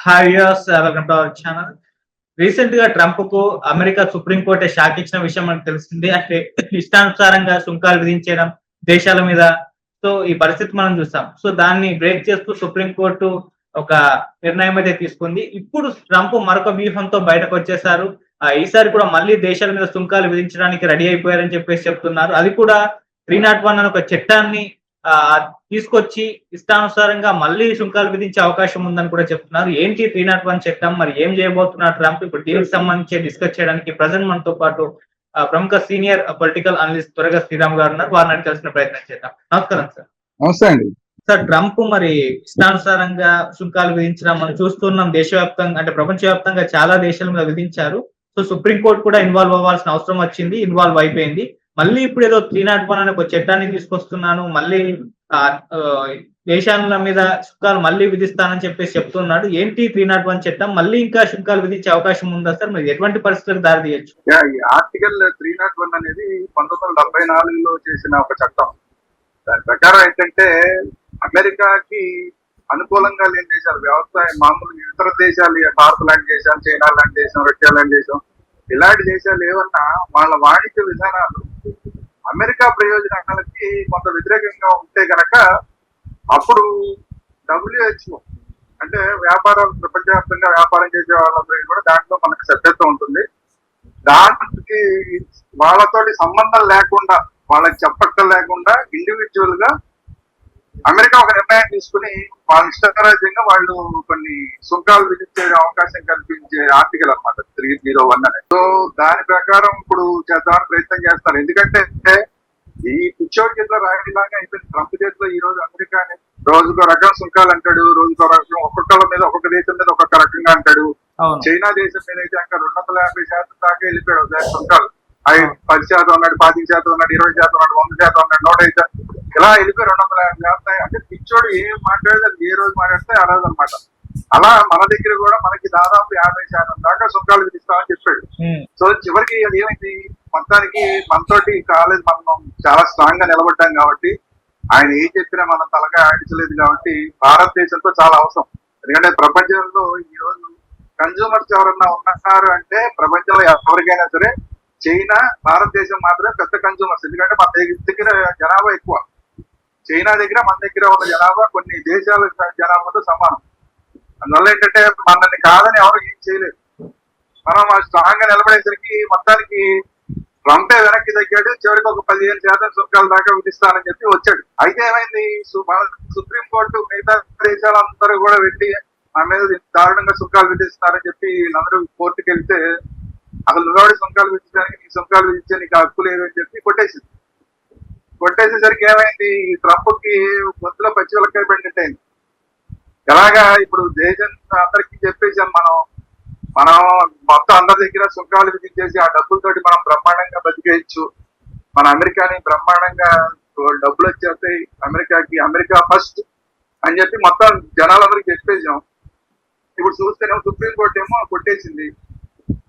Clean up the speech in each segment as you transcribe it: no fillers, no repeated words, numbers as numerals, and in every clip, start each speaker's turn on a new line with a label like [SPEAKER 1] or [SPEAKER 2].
[SPEAKER 1] Hi viewers, welcome to our channel. Recent గా Trump కు America supreme కోర్టే shock ఇచ్చిన విషయం మనకు తెలిసింది. అంటే ఇష్టానుసారంగా సుంకాలు విధించడం దేశాల మీద. సో ఈ పరిస్థితి మనం చూస్తాం. సో దాన్ని బ్రేక్ చేస్తూ సుప్రీం కోర్టు ఒక నిర్ణయం అయితే తీసుకుంది. ఇప్పుడు ట్రంప్ మరొక వ్యూహంతో బయటకు వచ్చేసారు. ఈసారి కూడా మళ్ళీ దేశాల మీద సుంకాలు విధించడానికి రెడీ అయిపోయారని చెప్పేసి చెప్తున్నారు. అది కూడా 301 అనే ఒక చట్టాన్ని తీసుకొచ్చి ఇష్టానుసారంగా మళ్ళీ సుంకాలు విధించే అవకాశం ఉందని కూడా చెప్తున్నారు. ఏంటి 301 చట్టం, మరి ఏం చేయబోతున్నారు ట్రంప్? ఇప్పుడు దీనికి సంబంధించి డిస్కస్ చేయడానికి ప్రజెంట్ మనతో పాటు ప్రముఖ సీనియర్ పొలిటికల్ అనలిస్ట్ త్వరగా శ్రీరామ్ గారు ఉన్నారు. వారిని కలిసిన ప్రయత్నం చేద్దాం. నమస్కారం సార్.
[SPEAKER 2] నమస్తే అండి.
[SPEAKER 1] సార్, ట్రంప్ మరి ఇష్టానుసారంగా సుంకాలు విధించడం మనం చూస్తున్నాం. దేశవ్యాప్తంగా అంటే ప్రపంచవ్యాప్తంగా చాలా దేశాల మీద విధించారు. సో సుప్రీం కోర్టు కూడా ఇన్వాల్వ్ అవ్వాల్సిన అవసరం వచ్చింది, ఇన్వాల్వ్ అయిపోయింది. మళ్ళీ ఇప్పుడు ఏదో 301 అనే ఒక చట్టాన్ని తీసుకొస్తున్నాను, మళ్ళీ దేశాల మీద సుంకాలు మళ్ళీ విధిస్తానని చెప్పేసి చెప్తున్నాడు. ఏంటి 301 చట్టం? మళ్ళీ ఇంకా సుంకాలు విధించే అవకాశం ఉందా సార్? మరి ఎటువంటి పరిస్థితులకు దారి తీయచ్చు?
[SPEAKER 2] ఈ ఆర్టికల్ 301 అనేది 1974లో చేసిన ఒక చట్టం. దాని ప్రకారం ఏంటంటే అమెరికాకి అనుకూలంగా లేని దేశాలు, వ్యవసాయం మామూలు ఇతర దేశాలు, భారత్ లాంటి దేశాలు, చైనా లాంటి దేశం, రష్యా లాంటి దేశం, ఇలాంటి దేశాలు ఏమన్నా వాళ్ళ వాణిజ్య విధానాలు అమెరికా ప్రయోజనాలకి కొంత వ్యతిరేకంగా ఉంటే గనక అప్పుడు WHO అంటే వ్యాపారం, ప్రపంచవ్యాప్తంగా వ్యాపారం చేసే వాళ్ళందరికీ కూడా దాంట్లో మనకు సభ్యత్వం ఉంటుంది. దానికి వాళ్ళతోటి సంబంధం లేకుండా, వాళ్ళకి చెప్పక్కర్లేకుండా ఇండివిజువల్ గా అమెరికా ఒక నిర్ణయం తీసుకుని వాళ్ళ ఇష్టరాజ్యంగా వాళ్ళు కొన్ని సుంకాలు విధించే అవకాశం కల్పించే ఆర్టికల్ అన్నమాట 301 అనేది. సో దాని ప్రకారం ఇప్పుడు చేద్దామని ప్రయత్నం చేస్తారు. ఎందుకంటే ఈ పిచ్చోడి చేతిలో రాయలాగా అయిపోయింది ట్రంప్ చేతిలో. ఈ రోజు అమెరికా రోజుకో రకం సుంకాలు అంటాడు, రోజుకో రకం, ఒక్కొక్కళ్ళ మీద ఒక్కొక్క దేశం మీద ఒక్కొక్క రకంగా అంటాడు. చైనా దేశం మీద అయితే ఇంకా 250% దాకా వెళ్ళిపోయాడు సుంకాలు. 10% ఉన్నాడు, 25% ఉన్నాడు, 20% ఉన్నాడు, 100% ఉన్నాడు, 105%, ఇలా వెళ్ళిపోయి 250 అంటే పిచ్చోడు ఏం మాట్లాడితే ఏ రోజు మాట్లాడితే ఆ రోజు అనమాట. అలా మన దగ్గర కూడా మనకి దాదాపు 50% దాకా సుంకాలు విధిస్తామని చెప్పాడు. సో చివరికి అది ఏమైంది, మొత్తానికి మనతోటి కాలేదు, మనం చాలా స్ట్రాంగ్ గా నిలబడ్డాం కాబట్టి ఆయన ఏం చెప్పినా మనం తలగా ఆడించలేదు కాబట్టి భారతదేశంతో చాలా అవసరం. ఎందుకంటే ప్రపంచంలో ఈ రోజు కన్జ్యూమర్స్ ఎవరన్నా ఉన్నారు అంటే ప్రపంచంలో ఎవరికైనా సరే చైనా, భారతదేశం మాత్రమే పెద్ద కన్జ్యూమర్స్. ఎందుకంటే మన దగ్గర జనాభా ఎక్కువ. చైనా దగ్గర మన దగ్గర ఉన్న జనాభా కొన్ని దేశాల జనాభాతో సమానం. అందువల్ల ఏంటంటే మనల్ని కాదని ఎవరు ఏం చేయలేదు. మనం స్ట్రాంగ్ గా నిలబడేసరికి మొత్తానికి ట్రంపే వెనక్కి తగ్గాడు. చివరికి ఒక 15% సుంకాల దాకా విధిస్తానని చెప్పి వచ్చాడు. అయితే ఏమైంది, సుప్రీంకోర్టు మిగతా దేశాలందరూ కూడా వెళ్ళి ఆ మీద దారుణంగా సుంకాలు విధిస్తున్నారని చెప్పి అందరూ కోర్టుకి వెళ్తే అసలు నువ్వెవడి సుంకాలు విధించడానికి, నీ సుంకాలు విధించే నీకు హక్కు లేదు అని చెప్పి కొట్టేసింది. కొట్టేసేసరికి ఏమైంది, ఈ ట్రంప్ కి గొంతులో పచ్చివలకాయ పెట్టినట్టయింది. ఎలాగా ఇప్పుడు దేశం అందరికీ చెప్పేసాం, మనం మొత్తం అందరి దగ్గర సుంకాలు విధించేసి ఆ డబ్బులతోటి మనం బ్రహ్మాండంగా బతికేయచ్చు, మన అమెరికాని బ్రహ్మాండంగా డబ్బులు వచ్చేస్తాయి అమెరికాకి, అమెరికా ఫస్ట్ అని చెప్పి మొత్తం జనాలందరికీ చెప్పేసాం. ఇప్పుడు చూస్తేనేమో సుప్రీంకోర్టు ఏమో కొట్టేసింది.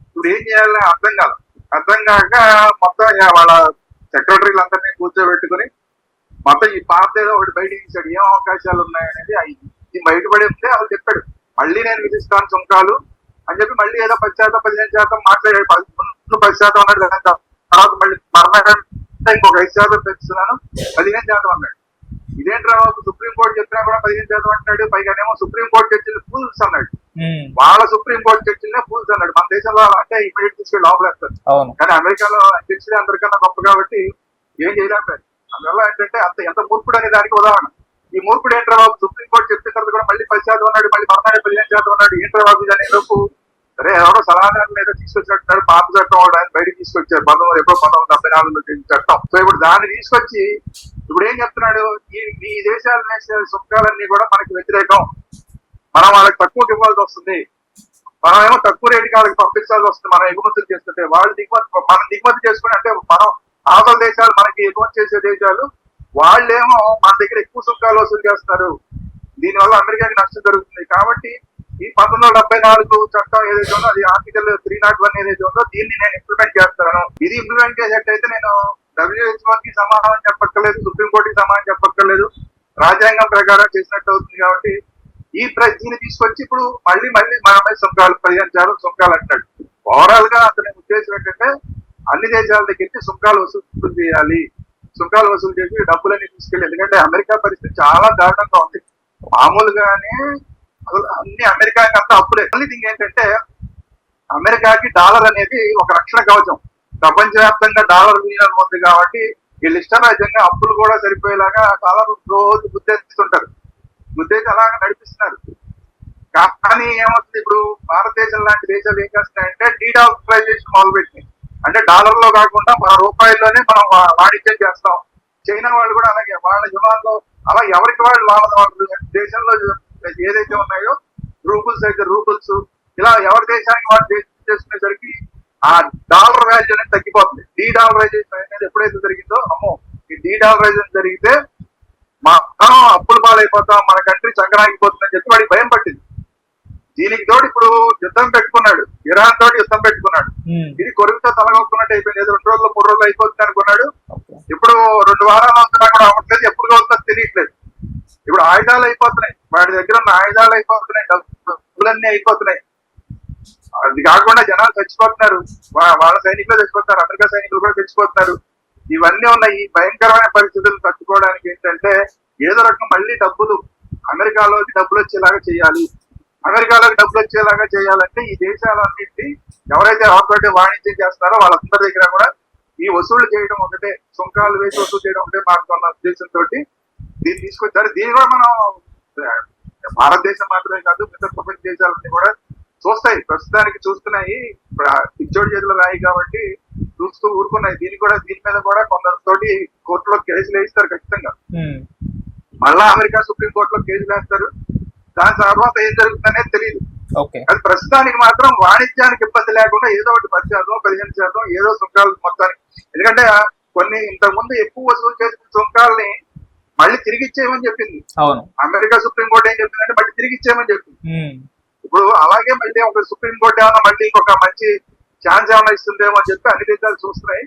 [SPEAKER 2] ఇప్పుడు ఏం చేయాలో అర్థం కాక మొత్తం వాళ్ళ సెక్రటరీలు అందరినీ కూర్చోబెట్టుకుని మొత్తం ఈ పాత ఏదో ఒకటి బయట తీశాడు, ఏం అవకాశాలు ఉన్నాయనేది ఇది బయటపడి ఉంటే వాళ్ళు చెప్పాడు మళ్ళీ నేను విధిస్తాను సుంకాలు అని చెప్పి. మళ్ళీ ఏదో 10%, 15% మాట్లాడాడు. 10% అన్నాడు, తర్వాత మళ్ళీ పర్మనెంట్ ఇంకొక 5% పెంచుతున్నాను, 15% అన్నాడు. ఇదేంటి రావు, సుప్రీంకోర్టు చెప్పినా కూడా 15% అంటాడు. పైగానేమో సుప్రీంకోర్టు చర్చలు ఫూల్స్ అన్నాడు. వాళ్ళ సుప్రీంకోర్టు చర్చలనే ఫూల్స్ అన్నాడు. మన దేశంలో అంటే ఇమీడియట్ తీసుకెళ్ళి లోపలేస్తారు. కానీ అమెరికాలో చర్చలే అందరికన్నా గొప్ప కాబట్టి ఏం చేయలేకపోయారు. అందువల్ల ఏంటంటే ఎంత మూర్ఖుడు అనే దానికి ఉదాహరణ. ఈ మూర్ఖుడు ఏంట్రా బాబు, సుప్రీంకోర్టు చెప్పిన తర్వాత కూడా మళ్ళీ 10% అన్నాడు, మళ్ళీ పర్మనెంట్ 15% అన్నాడు. ఏంట్రా బాబు అనే లోపు సరే ఎవరో సలహాదారులు ఏదో తీసుకొచ్చినట్టున్నాడు, పాత చట్టం ఆయన బయటకు తీసుకొచ్చారు 1974లో చేసిన చట్టం. సో ఇప్పుడు దాన్ని తీసుకొచ్చి ఇప్పుడు ఏం చెప్తున్నాడు, ఈ దేశాలు వేసే సుంకాలన్నీ కూడా మనకి వ్యతిరేకం, మనం వాళ్ళకి తక్కువకి ఇవ్వాల్సి వస్తుంది, మనమేమో తక్కువ రేటుకి వాళ్ళకి పంపించాల్సి వస్తుంది. మనం ఎగుమతులు చేస్తుంటే వాళ్ళు మనం దిగుమతి చేసుకుని, అంటే మనం అవతల దేశాలు మనకి ఎగుమతి చేసే దేశాలు వాళ్ళేమో మన దగ్గర ఎక్కువ సుంకాలు వసూలు చేస్తున్నారు. దీనివల్ల అమెరికాకి నష్టం జరుగుతుంది. కాబట్టి ఈ 1974 చట్టం ఏదైతే ఉందో, అది ఆర్టికల్ 301 ఏదైతే ఉందో, దీన్ని నేను ఇంప్లిమెంట్ చేస్తాను. ఇది ఇంప్లిమెంట్ చేసేటైతే నేను WHO సమాధానం చెప్పక్కర్లేదు, సుప్రీంకోర్టుకి సమాధానం చెప్పక్కర్లేదు, రాజ్యాంగం ప్రకారం చేసినట్టు అవుతుంది. కాబట్టి దీన్ని తీసుకొచ్చి ఇప్పుడు మళ్ళీ మన మీద సుంకాలు 15,000 సుంకాలు అంటాడు. ఓవరాల్ గా అతని ఉద్దేశం ఏంటంటే అన్ని దేశాల దగ్గరికి సుంకాలు వసూలు చేయాలి, సుంకాలు వసూలు చేసి డబ్బులన్నీ తీసుకెళ్ళి. ఎందుకంటే అమెరికా పరిస్థితి చాలా దారుణంగా ఉంది. మామూలుగానే అసలు అన్ని అమెరికాకి అంతా అప్పులే. మళ్ళీ దీనికి ఏంటంటే అమెరికాకి డాలర్ అనేది ఒక రక్షణ కవచం. ప్రపంచవ్యాప్తంగా డాలర్ వినియోగం ఉంది కాబట్టి వీళ్ళు ఇష్టరాజ్యంగా అప్పులు కూడా సరిపోయేలాగా డాలర్ రోజు గుర్తేస్తుంటారు, గుర్తేసి అలాగా నడిపిస్తున్నారు. కానీ ఏమవుతుంది, ఇప్పుడు భారతదేశం లాంటి దేశాలు ఏం చేస్తున్నాయంటే డీడాలరైజేషన్ మొదలుపెట్టినాయి. అంటే డాలర్ లో కాకుండా మన రూపాయల్లోనే మనం వాణిజ్యం చేస్తాం. చైనా వాళ్ళు కూడా అలాగే వాళ్ళ యువాల్లో అలా ఎవరికి వాళ్ళు వాళ్ళ దేశంలో ఏదైతే ఉన్నాయో రూపుల్స్ అయితే రూపుల్స్ ఇలా ఎవరి దేశానికి వాళ్ళు చేసుకునేసరికి ఆ డాలర్ వాల్యూ అనేది తగ్గిపోతుంది. డీడాలరైజేషన్ అనేది ఎప్పుడైతే జరిగిందో, అమ్మో ఈ డీడాలరైజేషన్ జరిగితే మనం అప్పుల పాలైపోతాం, మన కంట్రీ చంకరాగిపోతుందని చెప్పి వాడికి భయం పట్టింది. దీనికి తోడు ఇప్పుడు యుద్ధం పెట్టుకున్నాడు, ఇరాన్ తోటి యుద్ధం పెట్టుకున్నాడు. ఇది కొరుకుతో తలగొక్కున్నట్టు అయిపోయింది. 2 రోజులు 3 రోజులు అయిపోతుంది అనుకున్నాడు. ఇప్పుడు 2 వారాలు అవుతున్నా కూడా అవ్వట్లేదు, ఎప్పుడు అవుతుందో తెలియట్లేదు. ఇప్పుడు ఆయుధాలు అయిపోతున్నాయి, వాడి దగ్గర ఉన్న ఆయుధాలు అయిపోతున్నాయి, డబ్బులన్నీ అయిపోతున్నాయి. అది కాకుండా జనాలు చచ్చిపోతున్నారు, వాళ్ళ సైనికులు చచ్చిపోతున్నారు, అమెరికా సైనికులు కూడా చచ్చిపోతున్నారు. ఇవన్నీ ఉన్నాయి. ఈ భయంకరమైన పరిస్థితులు తట్టుకోవడానికి ఏంటంటే ఏదో రకం మళ్ళీ డబ్బులు అమెరికాలోకి డబ్బులు వచ్చేలాగా చేయాలి. అమెరికాలోకి డబ్బులు వచ్చేలాగా చేయాలంటే ఈ దేశాలన్నింటి ఎవరైతే ఆపరేటివ్ వాణిజ్యం చేస్తున్నారో వాళ్ళందరి దగ్గర కూడా ఈ వసూళ్లు చేయడం ఒకటే, సుంకాలు వేసి వసూలు చేయడం ఒకటే మార్గం అన్న ఉద్దేశంతో దీన్ని తీసుకొచ్చారు. దీని కూడా మనం భారతదేశం మాత్రమే కాదు, మిగతా ప్రపంచ దేశాలన్నీ కూడా చూస్తాయి, ప్రస్తుతానికి చూస్తున్నాయి. పిచ్చోడి చేతులు రాయి కాబట్టి చూస్తూ ఊరుకున్నాయి. దీని మీద కూడా కొందరితోటి కోర్టులో కేసులు వేయిస్తారు ఖచ్చితంగా. మళ్ళా అమెరికా సుప్రీం కోర్టులో కేసులు వేస్తారు. దాని తర్వాత ఏం జరుగుతుందనేది తెలియదు. అది ప్రస్తుతానికి మాత్రం వాణిజ్యానికి ఇబ్బంది లేకుండా ఏదో ఒకటి 10%, 15% ఏదో సుంకాలు మొత్తానికి. ఎందుకంటే కొన్ని ఇంతకుముందు ఎక్కువ వసూలు చేసిన సుంకాలని మళ్ళీ తిరిగి ఇచ్చేయమని చెప్పింది అమెరికా సుప్రీం కోర్టు. ఏం చెప్పిందంటే మళ్ళీ తిరిగి ఇచ్చేయమని చెప్పింది. ఇప్పుడు అలాగే మళ్ళీ ఒక సుప్రీం కోర్టు ఏమైనా మళ్ళీ ఇంకొక మంచి ఛాన్స్ ఏమైనా ఇస్తుందేమో అని చెప్పి అన్ని దేశాలు చూస్తున్నాయి.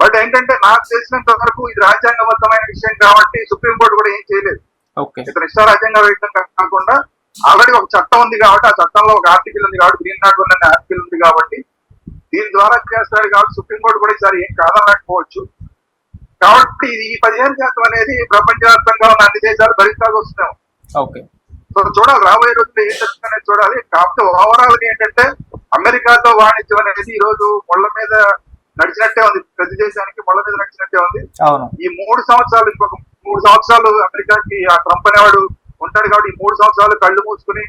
[SPEAKER 2] బట్ ఏంటంటే నాకు తెలిసినంత వరకు ఇది రాజ్యాంగబద్ధమైన విషయం కాబట్టి సుప్రీం కోర్టు కూడా ఏం చేయలేదు. ఇతను ఇష్ట రాజ్యాంగ వేయడం కాకుండా ఆల్రెడీ ఒక చట్టం ఉంది కాబట్టి, ఆ చట్టంలో ఒక ఆర్టికల్ ఉంది కాబట్టి, 301 అనే ఆర్టికల్ ఉంది కాబట్టి దీని ద్వారా చేస్తాడు కాబట్టి సుప్రీం కోర్టు కూడా ఈసారి ఏం కాదనకపోవచ్చు. కాబట్టి ఈ 15% అనేది ప్రపంచవ్యాప్తంగా ఉన్న అన్ని దేశాలు భరిస్తాకు వస్తున్నాం. సో చూడాలి, రాబోయే రోజుల్లో ఏం జరుగుతుందనేది చూడాలి. కాకపోతే ఓవరాల్ గా ఏంటంటే అమెరికాతో వాణిజ్యం అనేది ఈ రోజు ముళ్ళ మీద నడిచినట్టే ఉంది, ప్రతి దేశానికి ముళ్ళ మీద నడిచినట్టే ఉంది. ఈ 3 సంవత్సరాలు, ఇంకొక 3 సంవత్సరాలు అమెరికాకి ఆ ట్రంప్ అనేవాడు ఉంటాడు కాబట్టి ఈ 3 సంవత్సరాలు కళ్ళు మూసుకుని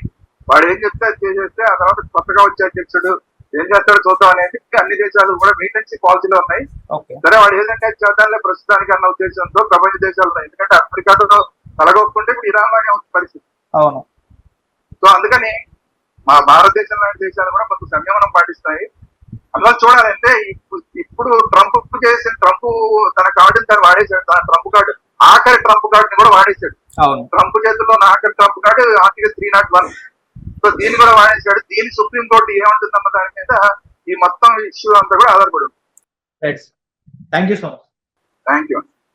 [SPEAKER 2] వాడు ఏం చెప్తే అది చేసేస్తే ఆ తర్వాత కొత్తగా వచ్చే అధ్యక్షుడు ఏం చేస్తాడో చూద్దాం అనేది అన్ని దేశాలు కూడా మెయింటెనెన్స్ పాలసీలో ఉన్నాయి. సరే వాడు ఏదంటే చేద్దాంలే ప్రస్తుతానికి అన్న ఉద్దేశంతో ప్రపంచ దేశాలు ఉన్నాయి. ఎందుకంటే అమెరికాతో తలగొక్కుంటే ఇప్పుడు ఇరాన్ లాగే ఉంది పరిస్థితి. సో అందుకని మా భారతదేశం లాంటి దేశాలు కూడా కొంత సంయమనం పాటిస్తాయి. అందులో చూడాలంటే ఇప్పుడు ట్రంప్ తన కార్డుని తను వాడేశాడు. తన ట్రంప్ కార్డు, ఆఖరి ట్రంప్ కార్డుని కూడా వాడేశాడు. ట్రంప్ చేతుల్లో ఉన్న ఆఖరి ట్రంప్ కార్డు ఆర్టికల్ 301. సో దీన్ని కూడా వాడేశాడు. దీన్ని సుప్రీం కోర్టు ఏమంటుందన్న దాని మీద ఈ మొత్తం ఇష్యూ అంతా కూడా ఆధారపడి ఉంది.
[SPEAKER 1] Thank you so much.
[SPEAKER 2] Thank you.